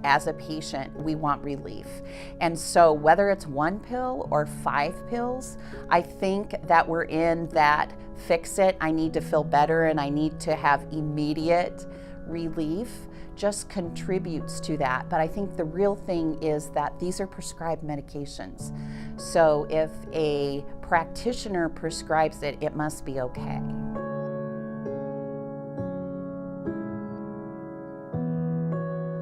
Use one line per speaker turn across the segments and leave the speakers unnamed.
as a patient, we want relief. And so whether it's 1 pill or 5 pills, I think that we're in that fix it, I need to feel better and I need to have immediate relief just contributes to that. But I think the real thing is that these are prescribed medications. So if a practitioner prescribes it, it must be okay.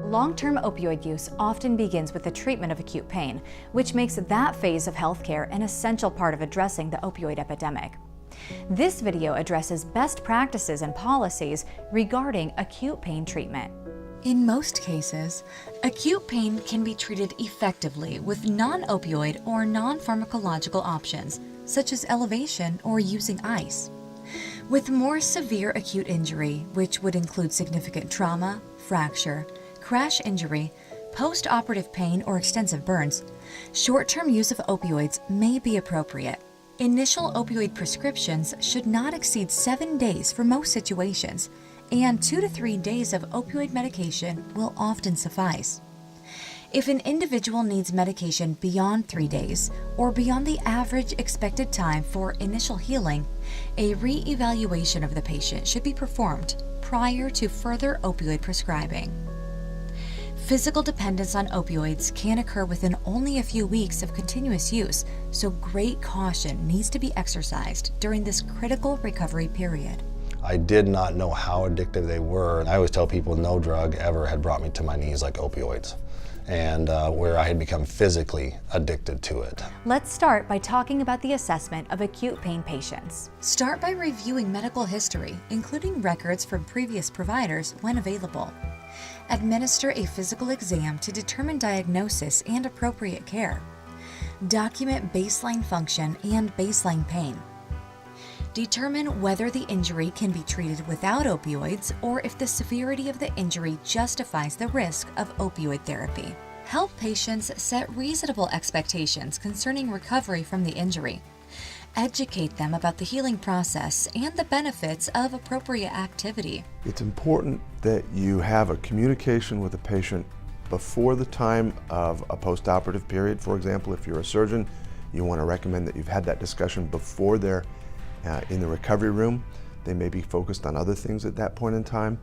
Long-term opioid use often begins with the treatment of acute pain, which makes that phase of healthcare an essential part of addressing the opioid epidemic. This video addresses best practices and policies regarding acute pain treatment. In most cases, acute pain can be treated effectively with non-opioid or non-pharmacological options, such as elevation or using ice. With more severe acute injury, which would include significant trauma, fracture, crash injury, post-operative pain, or extensive burns, short-term use of opioids may be appropriate. Initial opioid prescriptions should not exceed 7 days for most situations, and 2 to 3 days of opioid medication will often suffice. If an individual needs medication beyond 3 days, or beyond the average expected time for initial healing, a re-evaluation of the patient should be performed prior to further opioid prescribing. Physical dependence on opioids can occur within only a few weeks of continuous use, so great caution needs to be exercised during this critical recovery period.
I did not know how addictive they were. I always tell people no drug ever had brought me to my knees like opioids, and where I had become physically addicted to it.
Let's start by talking about the assessment of acute pain patients. Start by reviewing medical history, including records from previous providers when available. Administer a physical exam to determine diagnosis and appropriate care. Document baseline function and baseline pain. Determine whether the injury can be treated without opioids or if the severity of the injury justifies the risk of opioid therapy. Help patients set reasonable expectations concerning recovery from the injury. Educate them about the healing process and the benefits of appropriate activity.
It's important that you have a communication with the patient before the time of a post-operative period. For example, if you're a surgeon, you want to recommend that you've had that discussion before they're in the recovery room. They may be focused on other things at that point in time.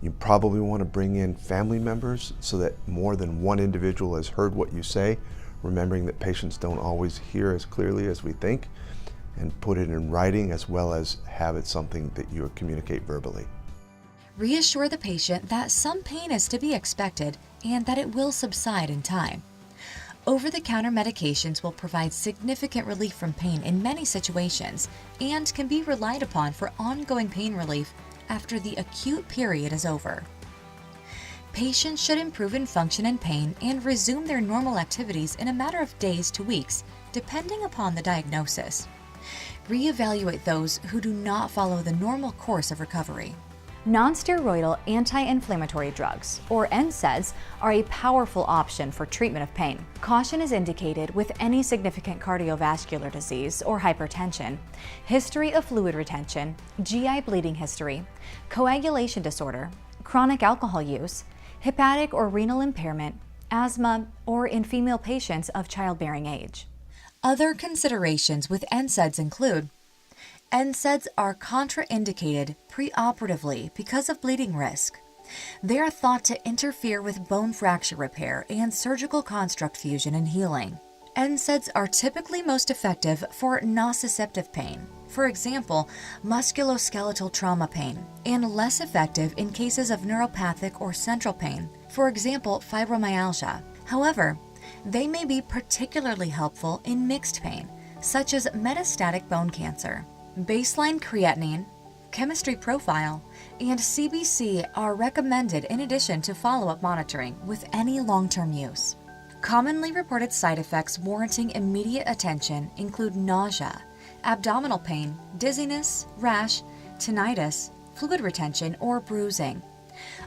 You probably want to bring in family members so that more than one individual has heard what you say, remembering that patients don't always hear as clearly as we think, and put it in writing as well as have it something that you communicate verbally.
Reassure the patient that some pain is to be expected and that it will subside in time. Over-the-counter medications will provide significant relief from pain in many situations and can be relied upon for ongoing pain relief after the acute period is over. Patients should improve in function and pain and resume their normal activities in a matter of days to weeks, depending upon the diagnosis. Reevaluate those who do not follow the normal course of recovery. Non-steroidal anti-inflammatory drugs, or Nsaids, are a powerful option for treatment of pain. Caution is indicated with any significant cardiovascular disease or hypertension, history of fluid retention, GI bleeding history, coagulation disorder, chronic alcohol use, hepatic or renal impairment, asthma, or in female patients of childbearing age. Other considerations with Nsaids include: Nsaids are contraindicated preoperatively because of bleeding risk. They are thought to interfere with bone fracture repair and surgical construct fusion and healing. Nsaids are typically most effective for nociceptive pain, for example, musculoskeletal trauma pain, and less effective in cases of neuropathic or central pain, for example, fibromyalgia. However, they may be particularly helpful in mixed pain, such as metastatic bone cancer. Baseline creatinine, chemistry profile, and CBC are recommended in addition to follow-up monitoring with any long-term use. Commonly reported side effects warranting immediate attention include nausea, abdominal pain, dizziness, rash, tinnitus, fluid retention, or bruising.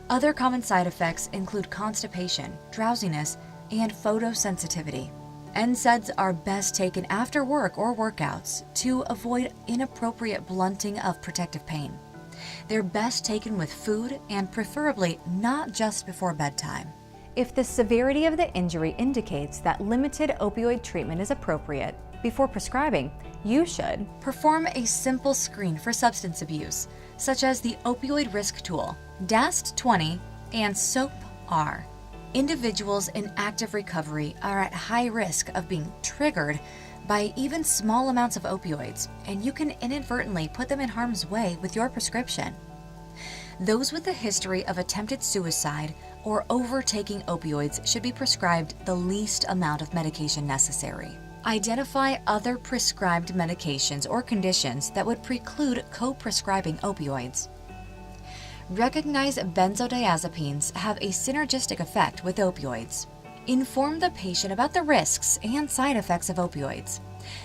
Other common side effects include constipation, drowsiness, and photosensitivity. Nsaids are best taken after work or workouts to avoid inappropriate blunting of protective pain. They're best taken with food and preferably not just before bedtime.
If the severity of the injury indicates that limited opioid treatment is appropriate, before prescribing, you should
perform a simple screen for substance abuse, such as the Opioid Risk Tool, DAST-20, and SOAP-R. Individuals in active recovery are at high risk of being triggered by even small amounts of opioids, and you can inadvertently put them in harm's way with your prescription. Those with a history of attempted suicide or overtaking opioids should be prescribed the least amount of medication necessary. Identify other prescribed medications or conditions that would preclude co-prescribing opioids. Recognize benzodiazepines have a synergistic effect with opioids. Inform the patient about the risks and side effects of opioids.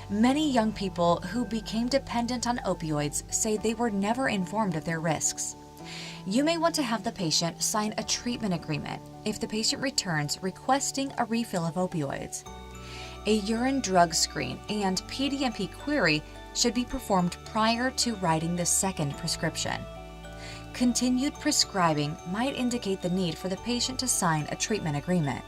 Many young people who became dependent on opioids say they were never informed of their risks. You may want to have the patient sign a treatment agreement if the patient returns requesting a refill of opioids. A urine drug screen and PDMP query should be performed prior to writing the second prescription. Continued prescribing might indicate the need for the patient to sign a treatment agreement.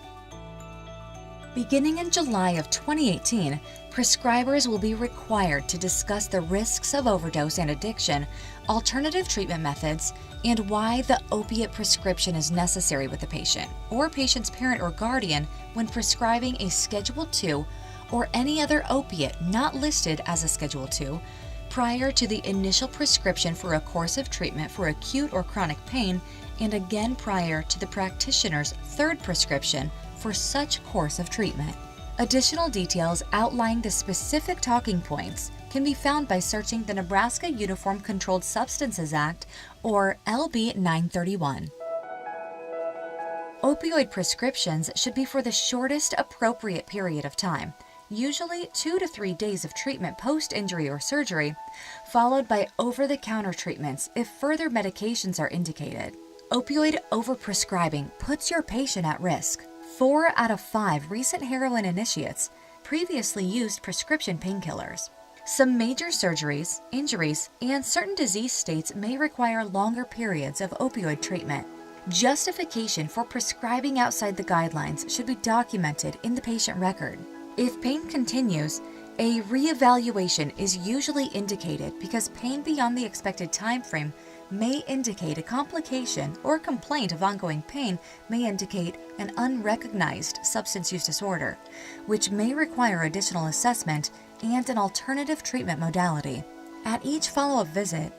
Beginning in July of 2018, prescribers will be required to discuss the risks of overdose and addiction, alternative treatment methods, and why the opiate prescription is necessary with the patient or patient's parent or guardian when prescribing a Schedule II or any other opiate not listed as a Schedule II prior to the initial prescription for a course of treatment for acute or chronic pain, and again prior to the practitioner's third prescription for such course of treatment. Additional details outlining the specific talking points can be found by searching the Nebraska Uniform Controlled Substances Act, or LB 931. Opioid prescriptions should be for the shortest appropriate period of time, usually 2 to 3 days of treatment post-injury or surgery, followed by over-the-counter treatments if further medications are indicated. Opioid overprescribing puts your patient at risk. 4 out of 5 recent heroin initiates previously used prescription painkillers. Some major surgeries, injuries, and certain disease states may require longer periods of opioid treatment. Justification for prescribing outside the guidelines should be documented in the patient record. If pain continues, a reevaluation is usually indicated because pain beyond the expected time frame may indicate a complication, or complaint of ongoing pain may indicate an unrecognized substance use disorder, which may require additional assessment and an alternative treatment modality. At each follow-up visit,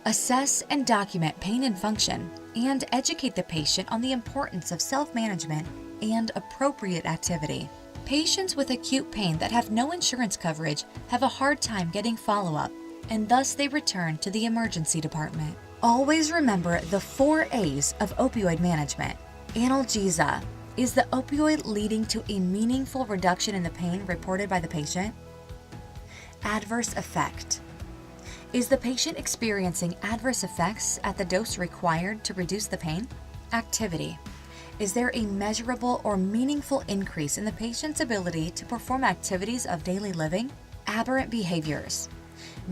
assess and document pain and function, and educate the patient on the importance of self-management and appropriate activity. Patients with acute pain that have no insurance coverage have a hard time getting follow-up, and thus they return to the emergency department. Always remember the 4 A's of opioid management. Analgesia. Is the opioid leading to a meaningful reduction in the pain reported by the patient? Adverse effect. Is the patient experiencing adverse effects at the dose required to reduce the pain? Activity. Is there a measurable or meaningful increase in the patient's ability to perform activities of daily living? Aberrant behaviors.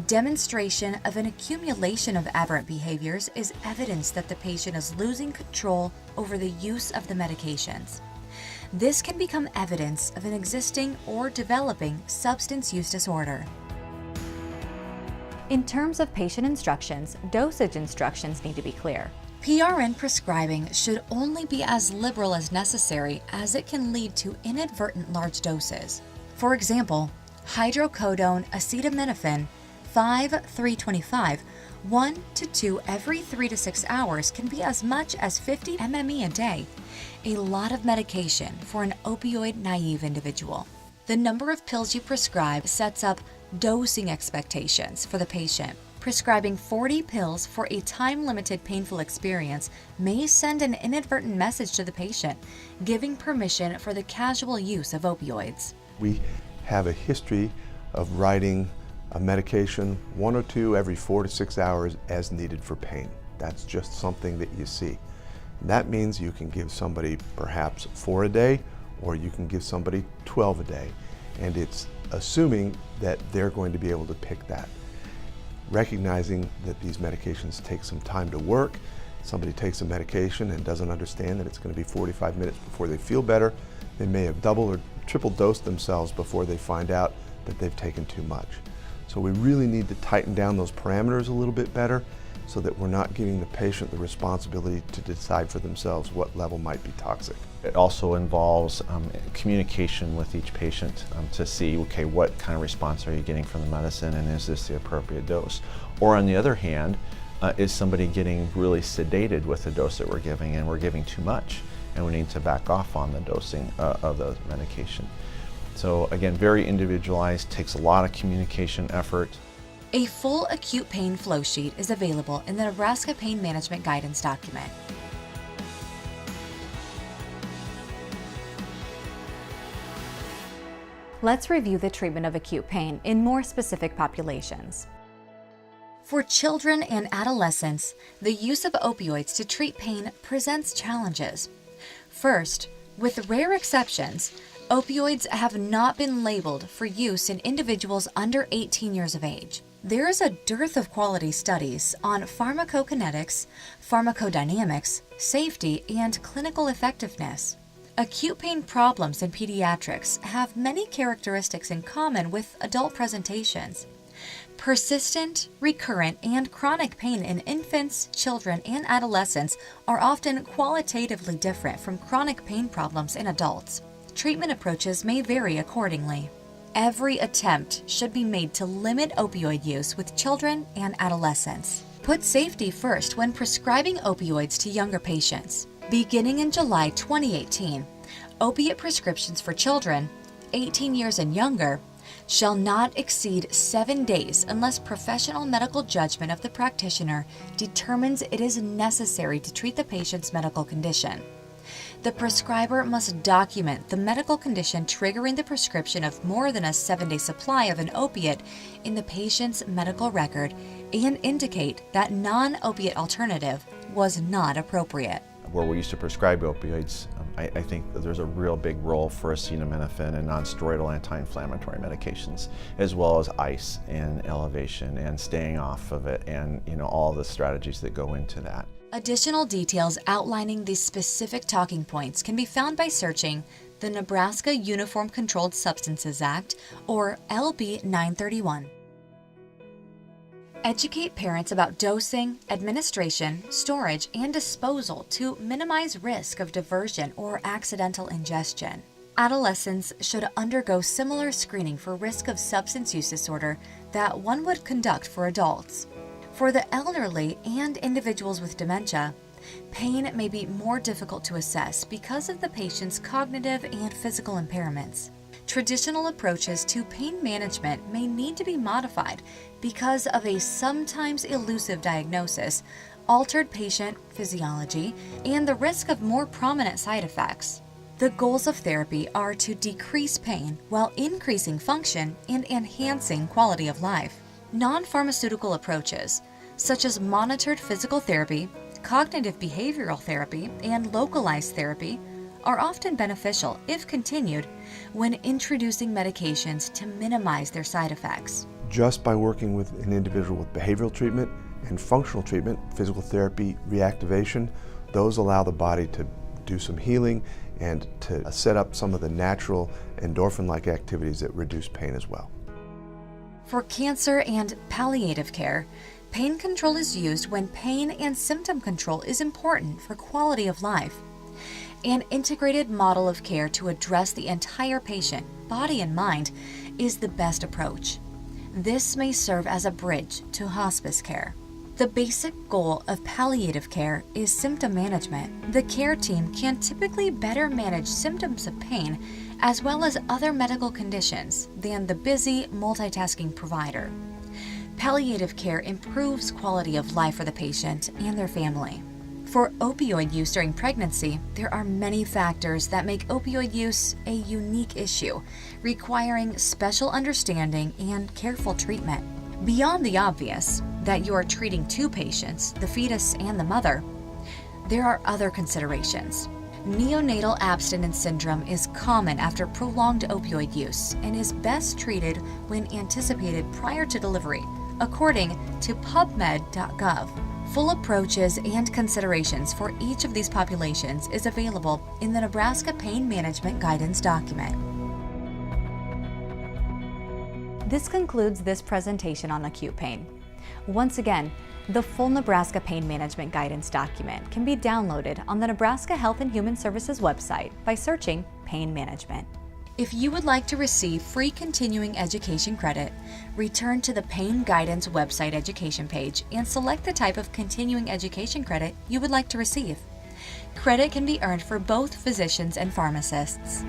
Demonstration of an accumulation of aberrant behaviors is evidence that the patient is losing control over the use of the medications. This can become evidence of an existing or developing substance use disorder.
In terms of patient instructions, dosage instructions need to be clear.
PRN prescribing should only be as liberal as necessary, as it can lead to inadvertent large doses. For example, hydrocodone acetaminophen 5-325, 1 to 2 every 3 to 6 hours can be as much as 50 mme a day, a lot of medication for an opioid-naive individual. The number of pills you prescribe sets up dosing expectations for the patient. Prescribing 40 pills for a time-limited painful experience may send an inadvertent message to the patient, giving permission for the casual use of opioids.
We have a history of writing a medication 1 or 2 every 4 to 6 hours as needed for pain. That's just something that you see. And that means you can give somebody perhaps 4 a day, or you can give somebody 12 a day. And it's assuming that they're going to be able to pick that. Recognizing that these medications take some time to work Somebody takes a medication and doesn't understand that it's going to be 45 minutes before they feel better. They may have double or triple dosed themselves before they find out that they've taken too much. So we really need to tighten down those parameters a little bit better so that we're not giving the patient the responsibility to decide for themselves what level might be toxic.
It also involves communication with each patient to see, okay, what kind of response are you getting from the medicine, and is this the appropriate dose? Or on the other hand, is somebody getting really sedated with the dose that we're giving, and we're giving too much, and we need to back off on the dosing of the medication. So again, very individualized, takes a lot of communication effort.
A full acute pain flow sheet is available in the Nebraska Pain Management Guidance document.
Let's review the treatment of acute pain in more specific populations.
For children and adolescents, the use of opioids to treat pain presents challenges. First, with rare exceptions, opioids have not been labeled for use in individuals under 18 years of age. There is a dearth of quality studies on pharmacokinetics, pharmacodynamics, safety, and clinical effectiveness. Acute pain problems in pediatrics have many characteristics in common with adult presentations. Persistent, recurrent, and chronic pain in infants, children, and adolescents are often qualitatively different from chronic pain problems in adults. Treatment approaches may vary accordingly. Every attempt should be made to limit opioid use with children and adolescents. Put safety first when prescribing opioids to younger patients. Beginning in July 2018, opiate prescriptions for children, 18 years and younger, shall not exceed 7 days unless professional medical judgment of the practitioner determines it is necessary to treat the patient's medical condition. The prescriber must document the medical condition triggering the prescription of more than a 7-day supply of an opiate in the patient's medical record and indicate that non-opiate alternative was not appropriate.
Where we used to prescribe opioids, I think that there's a real big role for acetaminophen and non-steroidal anti-inflammatory medications, as well as ice and elevation and staying off of it, and all the strategies that go into that.
Additional details outlining these specific talking points can be found by searching the Nebraska Uniform Controlled Substances Act, or LB 931. Educate parents about dosing, administration, storage, and disposal to minimize risk of diversion or accidental ingestion. Adolescents should undergo similar screening for risk of substance use disorder that one would conduct for adults. For the elderly and individuals with dementia, pain may be more difficult to assess because of the patient's cognitive and physical impairments. Traditional approaches to pain management may need to be modified because of a sometimes elusive diagnosis, altered patient physiology, and the risk of more prominent side effects. The goals of therapy are to decrease pain while increasing function and enhancing quality of life. Non-pharmaceutical approaches, such as monitored physical therapy, cognitive behavioral therapy, and localized therapy, are often beneficial if continued when introducing medications to minimize their side effects.
Just by working with an individual with behavioral treatment and functional treatment, physical therapy, reactivation, those allow the body to do some healing and to set up some of the natural endorphin-like activities that reduce pain as well.
For cancer and palliative care, pain control is used when pain and symptom control is important for quality of life. An integrated model of care to address the entire patient, body and mind, is the best approach. This may serve as a bridge to hospice care. The basic goal of palliative care is symptom management. The care team can typically better manage symptoms of pain as well as other medical conditions than the busy, multitasking provider. Palliative care improves quality of life for the patient and their family. For opioid use during pregnancy, there are many factors that make opioid use a unique issue, requiring special understanding and careful treatment. Beyond the obvious, that you are treating two patients, the fetus and the mother, there are other considerations. Neonatal abstinence syndrome is common after prolonged opioid use and is best treated when anticipated prior to delivery, according to PubMed.gov. Full approaches and considerations for each of these populations is available in the Nebraska Pain Management Guidance document.
This concludes this presentation on acute pain. Once again, the full Nebraska Pain Management Guidance document can be downloaded on the Nebraska Health and Human Services website by searching Pain Management.
If you would like to receive free continuing education credit, return to the Pain Guidance website education page and select the type of continuing education credit you would like to receive. Credit can be earned for both physicians and pharmacists.